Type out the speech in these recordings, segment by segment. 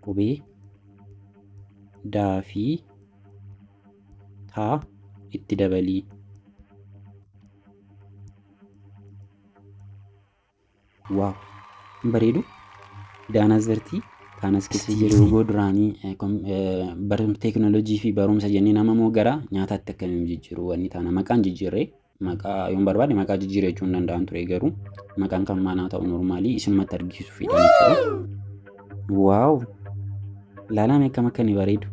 qubee daa fi taa itti dabalii. Waaw! Hin bareedu? Daanas bartii kaanas keessa jiru loogoo duraanii barumsa teekinooloojii fi barumsa jennee nama moo gara nyaataatti akkamiin jijjiiru wanni taana maqaan jijjiirree maqaa yoon barbaade maqaa jijjiirree jechuun danda'an ture garuu maqaan kan maanaa ta'u normaalii isumatti argisiisuufidha jechuudha. Waaw! Ilaalaa akkam akka inni bareedu.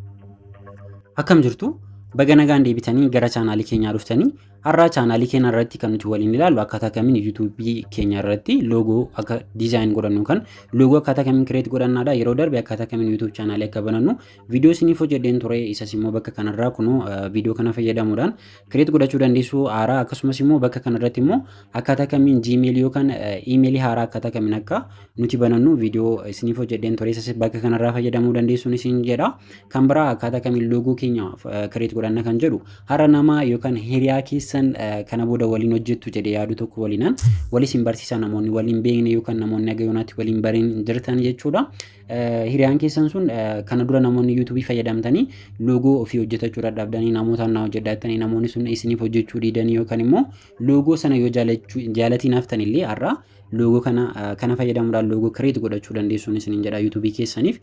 Akkam jirtu? Baga nagaan deebitanii gara chaanaalii keenyaa dhuftanii har'a chaanaalii keenya irratti kan nuti waliin ilaallu akkaataa kamiin yuutuubii keenya irratti loogoo akka diizaayin godhannu kan loogoo akkaataa kamiin kireet godhannaadha. Yeroo darbe akkaataa kamiin yuutuub chaanaalii akka banannu viidiyoo isiniif hojjedheen ture. Isas immoo bakka kanarraa kunoo viidiyoo kana fayyadamuudhaan kireet godhachuu dandeessu haaraa akkasumas immoo bakka kanarratti immoo akkaataa kamiin jiimeelii yookaan iimeelii haaraa akkaataa kamiin akka nuti banannu viidiyoo isiniif hojjedheen ture. Isas bakka kanarraa fayyadamuu dandeessuun isin jedha. Kan biraa akkaataa kamiin loogoo keenya kireet godhanna kan jedhu har'a nama yookaan hiriyaa keessan kana booda waliin hojjettu jedhee yaadu tokko waliinaan walis hin barsiisaa namoonni waliin beekne yookaan namoonni agayoonaatti waliin bariin jirtan jechuudha. Hiriyaan keessan sun kana dura namoonni yuutuubii fayyadamtanii loogoo ofii hojjetachuudhaaf dhabdanii namootaan na hojjedhaatanii namoonni sun isiniif hojjechuu diidanii yookaan immoo loogoo sana yoo jaalatiin haftanillee har'a loogoo kana fayyadamuudhaan loogoo kireet godhachuu dandeessuun isiniin jedha yuutuubii keessaniif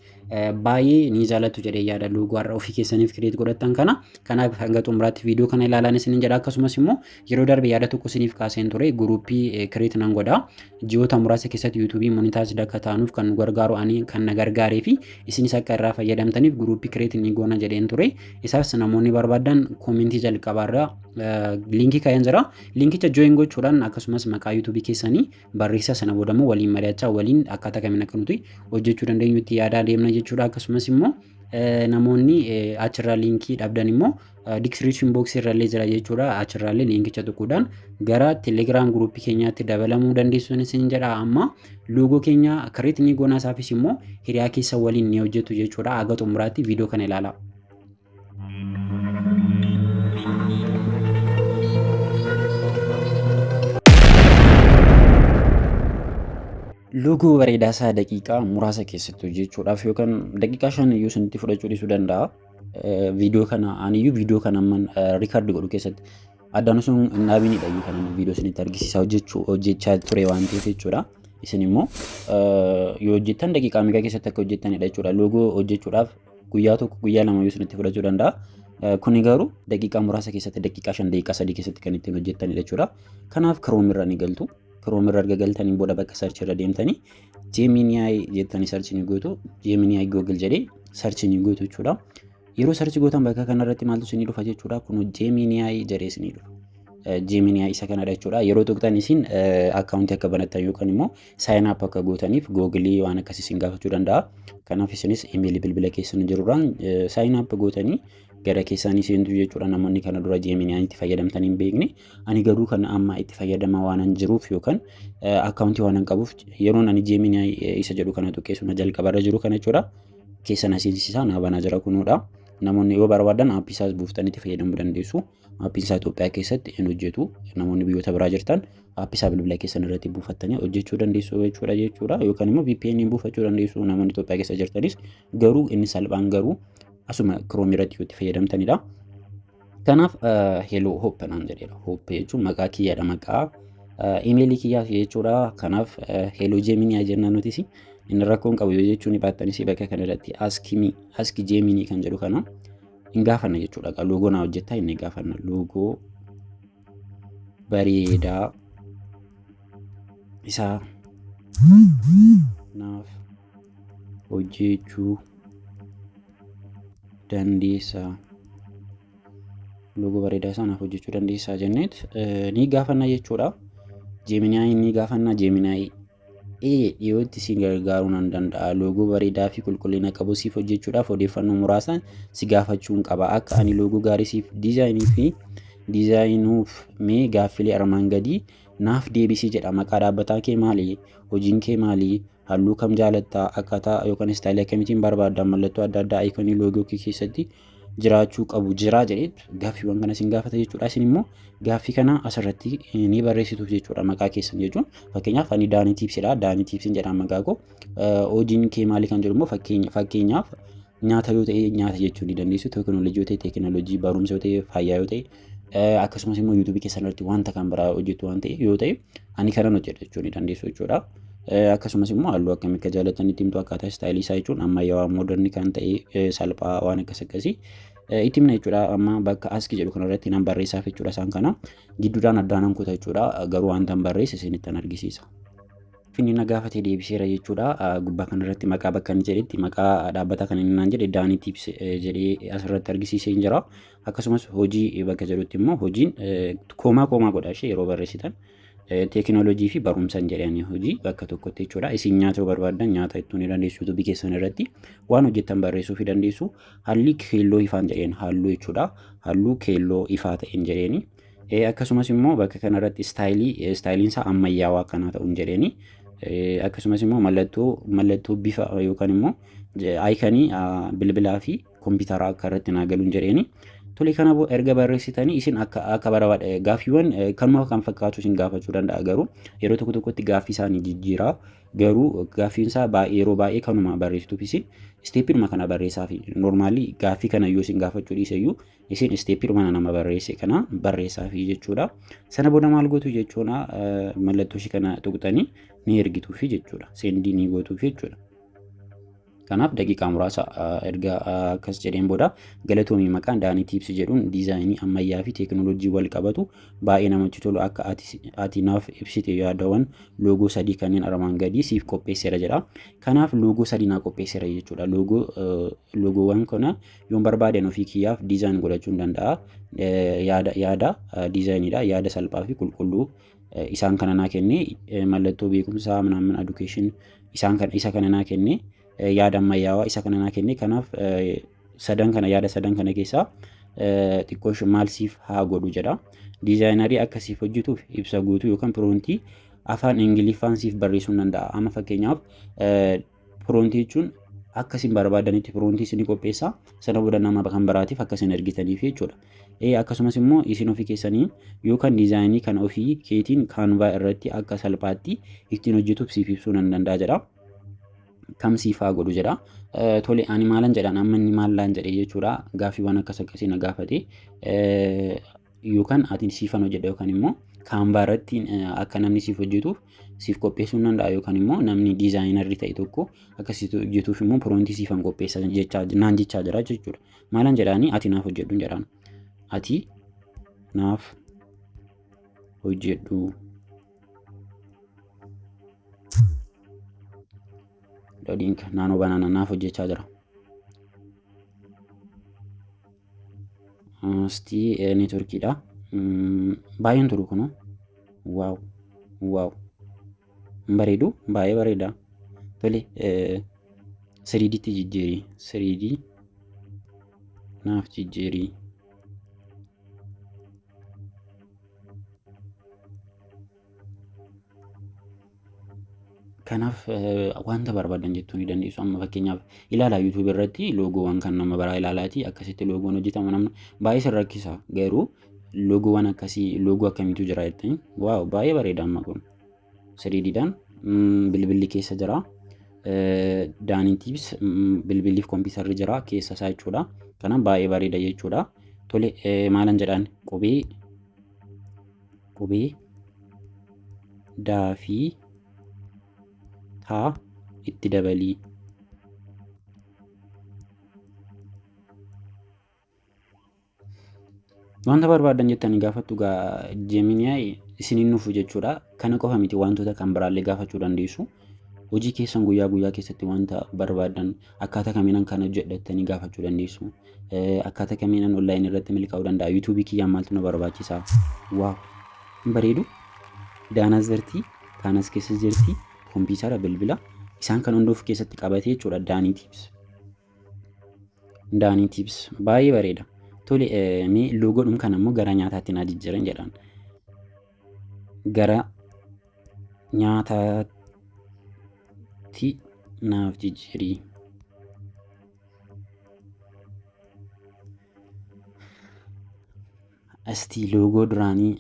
baay'ee ni jaalattu jedhee yaada loogoo har'a ofii keessaniif kireet godhattan kana. Kanaaf hanga xumuraatti viidiyoo kana ilaalaan isiniin jedha. Akkasumas immoo yeroo darbe yaada tokko isiniif kaaseen ture guruupii kireet nan godha ji'oota muraasa keessatti yuutuubii monitaayizd akka taanuuf kan nu gargaaru ani kan na gargaaree fi isinis akka irraa fayyadamtaniif guruupii kireet ni goona jedheen ture. Isaas namoonni barbaadan koomentii jalqabaarraa liinkii kaa'een jira. Liinkicha jooyin gochuudhaan akkasumas maqaa yuutuubii keessanii barreessaa sana boodammoo waliin mari'achaa waliin akkaataa kamiin akka nuti hojjechuu dandeenyutti yaadaa deemna jechuudha. Akkasumas immoo namoonni achirraa liinkii dhabdan immoo diskiriipshin booksii irrallee jira jechuudha. Achirraallee liinkicha tuquudhaan gara teelegiraam guruupii keenyaatti dabalamuu dandeessuun isin jedha. Amma loogoo keenya kireet ni goona isaafis immoo hiriyaa keessa waliin ni hojjetu jechuudha. Haga xumuraatti viidiyoo kana ilaalaa. Loogoo bareedaa isaa daqiiqaa muraasa keessatti hojjechuudhaaf yookaan daqiiqaa 5 iyyuu isinitti fudhachuu dhiisuu danda'a. Viidiyoo kana aniyyuu viidiyoo kana amman riikaardi godhu keessatti addaan osoo hin dhaabinidha iyyuu kan viidiyoo isinitti argisiisaa hojjechaa ture waan ta'eef jechuudha. Isin immoo yoo hojjettan daqiiqaa meeqa keessatti akka hojjettanidha jechuudha. Loogoo hojjechuudhaaf guyyaa tokko guyyaa lama iyyuu isinitti fudhachuu danda'a. Kuni garuu daqiiqaa muraasa keessatti daqiiqaa 5 daqiiqaa 3 keessatti kan ittiin hojjettanidha jechuudha. Kanaaf Chrome irra ni galtu. Chrome irra erga galtanii booda bakka search irra deemtanii Gemini jettanii search ni gootu. Gemini Google jedhee search ni gootu jechuudha. Yeroo search gootan bakka kanarratti maaltu isinii dhufa jechuudha. Kun Gemini jedhee isinii dhufa. Gemini isa kanadha jechuudha. Yeroo tuqxan isin akkaawuntii akka banattan yookaan immoo sign up akka gootaniif Google waan akkasii isin gaafachuu danda'a. Kanaaf isinis email bilbila keessan jirurraan sign up gootanii gara keessanii seentu jechuudha. Namoonni kana dura Gemini itti fayyadamtanii hin beekne ani garuu kan amma itti fayyadamaa waan jiruuf yookaan akkaawuntii waan qabuuf yeroon ani Gemini isa jedhu kana tuqeessuma jalqabarra jiru kana jechuudha. Keessan asiinsisaa na banaa jira kunuudha. Namoonni yoo barbaadan aappii isaas buuftanii itti fayyadamuu dandeessu. Aappiin isaa Itoophiyaa keessatti hin hojjetu. Namoonni biyyoota biraa jirtan aappii isaa bilbila keessan irratti buufattanii hojjechuu dandeessu jechuudha. Yookaan immoo VPN buufachuu dandeessu namoonni Itoophiyaa keessa jirtanis garuu inni salphaan garuu asuma Chrome irratti yoo itti fayyadamtanidha. Kanaaf Hello Hope naan jedheera. Hope jechuun maqaa kiyyaadha maqaa emailii kiyyaa jechuudha. Kanaaf Hello Gemini jenna nutis inni rakkoon qabu yoo jechuun baattanis bakka kanarratti ask Gemini kan jedhu kana hin gaafanna jechuudha. Loogoo naa hojjettaa inni gaafanna. Loogoo bareedaa isaa naaf hojjechuu dandeessaa. Loogoo bareedaa isaa naaf hojjechuu dandeessaa jenneet ni gaafanna jechuudha. Gemini ni gaafanna. Gemini dhiyootti si gargaaruu nan danda'a. Loogoo bareedaa fi qulqullina qabu siif hojjechuudhaaf odeeffannoo muraasa si gaafachuu qaba. Akka ani loogoo gaarii siif diizaayinuuf mee gaaffilee armaan gadii naaf deebisii jedha. Maqaa dhaabbataa kee maali? Hojiin kee maali? Halluu kam jaalattaa? Akkaataa yookaan istaayilii akkamiitiin barbaadda? Mallattoo adda addaa aayikonii loogoo kee keessatti jiraachuu qabu jira jedheetu gaaffiiwwan kana isin gaafata jechuudha. Isin immoo gaaffii kana asirratti ni barreessituuf jechuudha maqaa keessan jechuun. Fakkeenyaaf ani Daanii Tiipsidha. Daanii Tiipsiin jedhama maqaa koo. Hojiin kee maali kan jedhu immoo fakkeenyaaf nyaata yoo ta'e nyaata jechuu ni dandeessu. Teekinooloojii yoo ta'e teekinooloojii, barumsa yoo ta'e fayyaa yoo ta'e akkasumas immoo yuutuubii keessan irratti wanta kan biraa hojjetu waan ta'e yoo ta'e ani kanan hojjedha jechuu ni dandeessu jechuudha. Akkasumas immoo halluu akkamii akka jaallatanitti himtu akkaataa istaayilii isaa jechuun ammayyaawaa mooderni kan ta'e salphaa waan akkas akkasii itti himna jechuudha. Amma bakka askii jedhu kanarratti nan barreessaaf jechuudha. Isaan kana gidduudhaan addaanan kuta jechuudha. Garuu wanta barreesse isinittan argisiisa. Finni na gaafatee deebiseera jechuudha. Gubbaa kanarratti maqaa bakka inni jedhetti maqaa dhaabbata kan inni naan jedhe Daanii Tiips jedhee asirratti argisiisee hin jira. Akkasumas hojii bakka jedhutti immoo hojiin koomaa godha ishee yeroo barreessitan. Teekinooloojii fi barumsaan jedhanii hojii bakka tokkotti jechuudha. Isin nyaata yoo barbaaddan nyaata ittuu ni dandeessu. Yuutuubii keessan irratti waan hojjettan barreessuu fi dandeessu. Haalli keelloo ifaan jedheen halluu jechuudha. Halluu keelloo ifaa ta'een jedheeni. Akkasumas immoo bakka kanarratti istaayiliin isaa ammayyaawaa akkanaa ta'uun jedheeni. Akkasumas immoo mallattoo bifa yookaan immoo aayikanii bilbilaa fi kompiitaraa akka irratti naa galuun jedheeni. Tole kana erga barreessitanii isin akka barbaada gaaffiiwwan kanuma kan fakkaatu isin gaafachuu danda'a garuu yeroo tokko tokkotti gaaffii isaanii jijjiiraa garuu gaaffiin isaa yeroo baay'ee kanuma barreessituuf isin isteeppiidhuma kana barreessaa fi noormaalii gaaffii kana yoo isin gaafachuu dhiiseyyuu isin isteeppiidhuma nama barreesse kana barreessaa fi jechuudha. Sana booda maal gootu jechuudha mallattoo ishee kana tuqxanii ni ergituufi jechuudha. Seendii ni gootuufi jechuudha. Kanaaf daqiiqaa muraasa erga akkas jedheen booda galatoomii maqaan Daanii Tiips jedhuun diizaayinii ammayyaa fi teekinooloojii wal qabatu baay'ee namatti tolu akka ati naaf ibsite yaadawwan loogoo sadii kanneen armaan gadii siif qopheesseera jedha. Kanaaf loogoo sadii naa qopheesseera jechuudha. Loogoowwan kana yoon barbaadan ofii kiyyaaf diizaayin godhachuu danda'a. Yaada diizaayiniidha. Yaada salphaa fi qulqulluu isaan kana naa kennee mallattoo beekumsaa minaamin edukeeshin isa kana naa kennee. Yaada ammayyaawaa isa kana naa kenne kanaaf yaada sadan kana keessaa xiqqoo maal siif haa godhu jedha. Diizaayinarii akkasiif hojjetuuf ibsa guutuu yookaan piroontii afaan Ingiliffaan siif barreessuu danda'a. Amma fakkeenyaaf piroontii jechuun akkasiin barbaadanitti piroontii isin qopheessaa sana booda nama kan biraatiif akkasiin ergitaniif jechuudha. Akkasumas immoo isin ofii keessanii yookaan diizaayinii kana ofii keetiin kaanvaa irratti akka salphaatti ittiin hojjetuuf siif ibsuu danda'a jedha. Kam siifaa godhu jedha. Tole ani maalan jedhan amma inni maallaan jedhe jechuudha. Gaaffiiwwan akkas akkasii na gaafate yookaan ati siifan hojjedha yookaan immoo kaanvaa irratti akka namni siif hojjetuuf siif qopheessuu danda'a yookaan immoo namni diizaayinarri ta'e tokko akkasitti hojjetuuf immoo piroontii siifan qopheessa naan jechaa jira jechuudha. Maalan jedhaanii ati naaf hojjedhu jedhaan. Ati naaf hojjedhu. Dodiinka naannoo banaana naaf hojjechaa jira. Astii neetworkiidha. Baay'een turu kunoo. Waaw. Bareedu baay'ee bareeda. Tole 3D'tti jijjiirii. 3D naaf jijjiirii. Kanaaf wanta barbaadan jechuu ni dandeessu. Amma fakkeenyaaf ilaalaa yuutuubii irratti loogoowwan kan nama biraa ilaalaati akkasitti loogoon hojjetama namni baay'ee sin rakkisa garuu loogoowwan akkasii loogoo akkamiitu jira jettanii waaw baay'ee bareeda amma kun 3D'dhaan bilbilli keessa jira. Daanii Tiips bilbiliif kompiitarri jira keessa isaa jechuudha. Kanaaf baay'ee bareeda jechuudha. Tole maalan jedhaan qubee daa fi taa itti dabalii. Wanta barbaadan jettanii gaafattu Jeeminiyaayi isiniin nuufu jechuudha. Kana qofa miti wantoota kan biraallee gaafachuu dandeessu. Hojii keessan guyyaa keessatti wanta barbaadan akkaataa kamiinan kana hojjedhattanii gaafachuu dandeessu. Akkaataa kamiinan onlaayinii irratti milkaa'uu danda'a. Yuutuubii kiyyaan maaltu na barbaachisaa? Waaw bareedu. Daanas jirti, kaanas keessa jirti. Kompiitara bilbila isaan kan hunda of keessatti qabate jechuudha. Daanii Tiips baay'ee bareeda. Tole mee loogoodhum kana immoo gara nyaataatti naa jijjiiran jedhaan. Gara nyaataatti naaf jijjiirii. Astii loogoo duraanii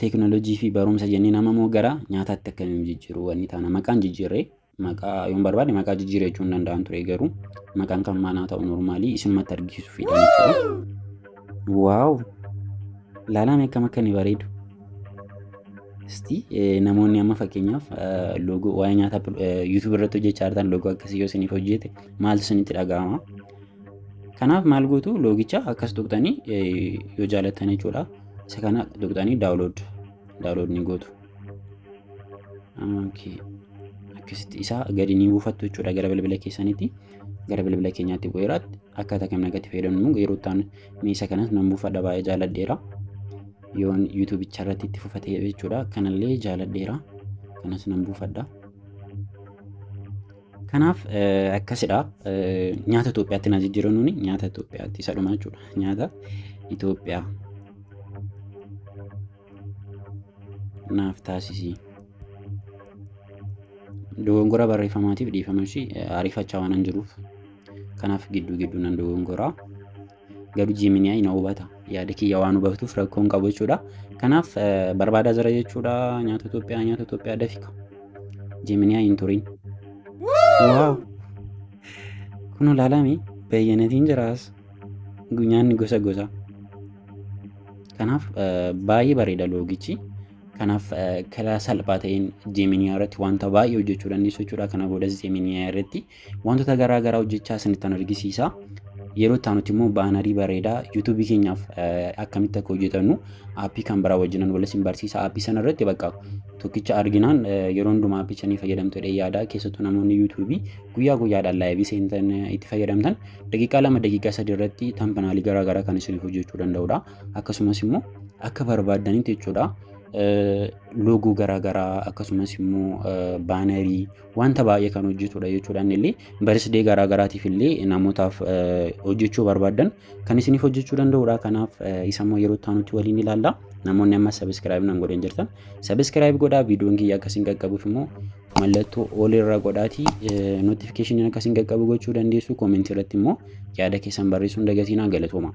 teekinooloojii fi barumsa jennee nama moo gara nyaataatti akkamiin jijjiiruu wanni taana maqaan jijjiirree maqaa yoon barbaade maqaa jijjiirree jechuun danda'an ture garuu maqaan kan maanaa ta'u normaalii isinumatti argisiisuufidha jechuudha. Waaw! Ilaalaa akkam akka inni bareedu. Namoonni amma fakkeenyaaf loogoo waa'ee nyaataa yuutuub irratti hojjechaa jirtan loogoo akkasii yoo isiniif hojjete maaltu isinitti dhaga'ama? Kanaaf maal gootu loogicha akkas tuqxanii yoo jaalattan jechuudha. Isa kana tuqxanii daawulood ni gootu. Akkasitti isaa gadi ni buufattu jechuudha gara bilbila keessaniitti. Gara bilbila keenyaatti bu'eeraatti akkaataa kam nagatti fayyadamnu yeroo ta'an meeshaa kanas nan buufadha baay'ee jaaladheera. Yoon yuutuubicha irratti itti fufate jechuudha. Kanallee jaaladheera. Kanas nan buufadha. Kanaaf akkasidha. Nyaata Itoophiyaatti na jijjiirra nuuni nyaata Itoophiyaatti isa dhuma jechuudha. Nyaata Itoophiyaa naaf taasisi. Dogongora barreeffamaatiif dhiifama ishii ariifachaa waan jiruuf kanaaf gidduu nan dogongora. Garuu Jiiminiyaa na hubata. Yaada kiyya waan hubatuuf rakkoon qabu jechuudha. Kanaaf barbaadaa jira jechuudha. Nyaata Itoophiyaa dafika. Jiiminiyaa hin turin. Waaw! Kun ilaalame bayyanatiin jiraas. Nyaanni gosa. Kanaaf baay'ee bareeda loogichi. Kanaaf karaa salphaa ta'een Jiiminiyaa irratti wanta baay'ee hojjechuu dandeessu jechuudha. Kana boodas Jiiminiyaa irratti wantoota garaa garaa hojjechaa isinittan argisiisa. Yeroo itti immoo baanarii bareedaa yuutuubii keenyaaf akkamitti akka hojjetannu aappii kan biraa wajjinan wal isin barsiisa. Aappii sana irratti bakka tokkicha arginaan yeroo hundumaa aappii ni fayyadamtu jedhee yaada. Keessattuu namoonni yuutuubii guyyaadhaan laayivii seentan itti fayyadamtan daqiiqaa 2 daqiiqaa 3 irratti tambanaalii garaa garaa kan isiniif hojjechuu danda'udha. Akkasumas immoo akka barbaaddanitti jechuudha. Loogoo garaa garaa akkasumas immoo baanarii wanta baay'ee kan hojjetudha jechuudha. Illee barsiisdee garaa garaatiif illee namootaaf hojjechuu barbaadan kan isiniif hojjechuu danda'udha. Kanaaf isa immoo yeroo itti waliin ilaalla. Namoonni amma sabiskiraayib nan godhan jirtan sabiskiraayib godhaa. Viidiyoon kiyya akkasiin qaqqabuuf immoo mallattoo ol irra godhaatii notifikashinii akkasiin qaqqabu gochuu dandeessu. Koomentii irratti immoo yaada keessan barreessuun dagatinaa galatooma.